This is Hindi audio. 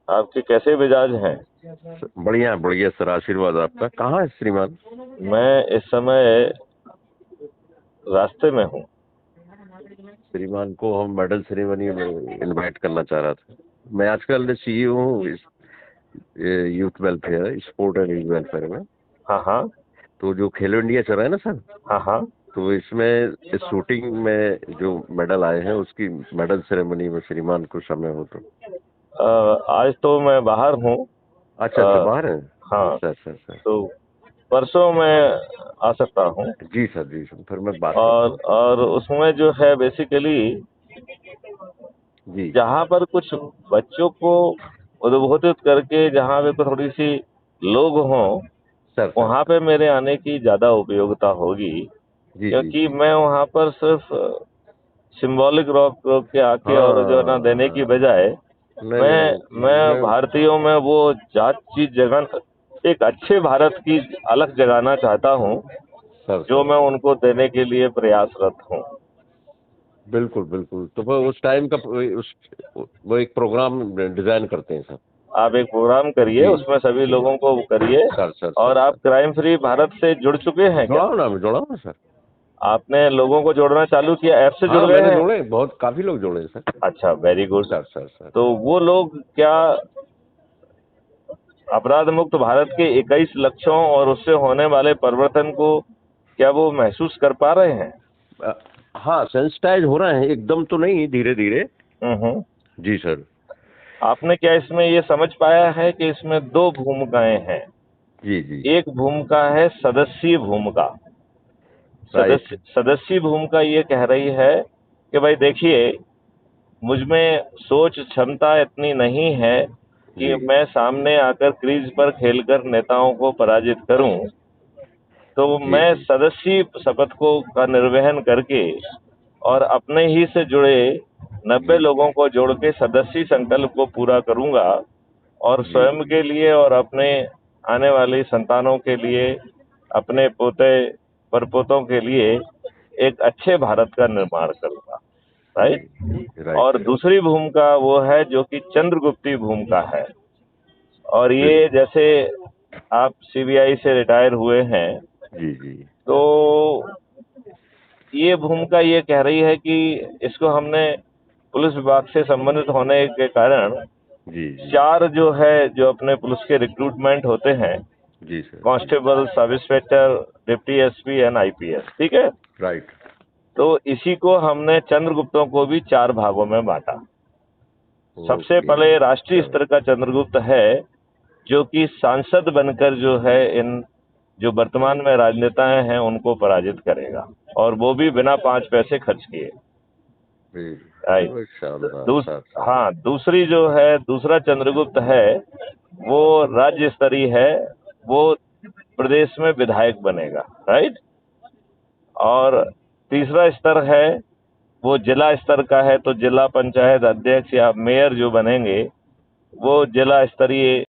आपके कैसे मिजाज हैं? बढ़िया बढ़िया सर, आशीर्वाद आपका। कहाँ है श्रीमान? मैं इस समय रास्ते में हूँ। श्रीमान को हम मेडल सेरेमनी में इनवाइट करना चाह रहा था। मैं आजकल सीईओ हूँ इस youth welfare, sport and youth welfare में। हाँ हाँ। तो जो खेलो इंडिया चल रहा है ना सर, हाँ हाँ। तो इसमें इस शूटिंग में जो मेडल आए हैं उसकी मेडल सेरेमनी में श्रीमान को समय हो तो। आज तो मैं बाहर हूँ। अच्छा अच्छा, अ, बाहर है। हाँ। अच्छा अच्छा अच्छा। तो परसों मैं आ सकता हूँ। जी सर, फिर मैं बात करता और हूँ। और उसमें जो है बेसिकली जी जहाँ पर कुछ बच्चों को उद्बोधित करके जहाँ पे थोड़ी सी लोग हों, सर सर वहाँ सर। पे मेरे आने की ज़्यादा उपयोगिता होगी। जी क्योंकि जी। मैं वहाँ पर सिर्फ सिंबॉलिक रॉक रॉक के आके और जो है ना हाँ देने की हाँ। बजाय नहीं नहीं मैं नहीं, मैं मैं भारतीयों में वो जात चीज जगह एक अच्छे भारत की अलग जगाना चाहता हूँ, सर जो सर मैं सर। उनको देने के लिए प्रयासरत हूँ। बिल्कुल बिल्कुल, तो वो उस टाइम का उस वो एक प्रोग्राम डिजाइन करते हैं सर। आप एक प्रोग्राम करिए, जी उसमें सभी जी। लोगों को करिए। सर सर सर और आप सर। क्राइम फ्री भारत से जुड़ चुके हैं क्या? जोड़ा हूँ ना सर। आपने लोगों को जोड़ना चालू किया, ऐप से जुड़ हाँ गए मैंने हैं? जोड़े, बहुत काफी लोग जोड़े हैं सर। अच्छा, very good. Sir sir sir. तो वो लोग क्या अपराध मुक्त भारत के 21 लक्ष्यों और उससे होने वाले परिवर्तन को क्या वो महसूस कर पा रहे हैं? अ, हाँ सेंसिटाइज हो रहे हैं, एकदम तो नहीं, धीरे धीरे। हम्म। जी सर। आपने क्या इसमें ये समझ पाया है कि इसमें दो भूमिकाएं हैं? जी जी। एक भूमिका है सदस्यीय भूमिका। राइट। सदस्यीय भूमिका ये कह रही है कि भाई देखिए, मुझ में सोच क्षमता इतनी नहीं है कि जी मैं सामने आकर क्रीज पर खेलकर नेताओं को पराजित करूं। तो जी मैं जी। सदस्यीय शपथ को का निर्वहन करके और अपने ही से जुड़े 90 जी लोगों को जोड़ के सदस्यीय संकल्प को पूरा करूंगा। और जी स्वयं के लिए और अपने आने वाली संतानों के लिए, अपने पोते परपोतों के लिए एक अच्छे भारत का निर्माण करूंगा। जी। राइट। राइट और राइट। दूसरी भूमिका वो है जो कि चंद्रगुप्ती भूमिका है। और बिल्कुल। ये जैसे आप सीबीआई से रिटायर हुए हैं, जी जी तो ये भूमिका ये कह रही है कि इसको हमने पुलिस विभाग से संबंधित होने के कारण जी जी। चार जो है जो अपने पुलिस के रिक्रूटमेंट होते हैं, जी sir. Constable, sub inspector, deputy SP and IPS, ठीक है? राइट। तो इसी को हमने चंद्रगुप्तों को भी चार भागों में बांटा। सबसे ओके। पहले राष्ट्रीय स्तर का चंद्रगुप्त है, जो कि सांसद बनकर जो है इन जो वर्तमान में राजनेताएं हैं उनको पराजित करेगा, और वो भी बिना 5 पैसे खर्च किए। राइट। बहुत शानदार सर सर। हाँ, दूसरी जो है दूसरा चंद्रगुप्त है, वो राज्य स्तरीय है। वो प्रदेश में विधायक बनेगा। राइट। और तीसरा स्तर है, वो जिला स्तर का है, तो जिला पंचायत अध्यक्ष या मेयर जो बनेंगे वो जिला स्तरीय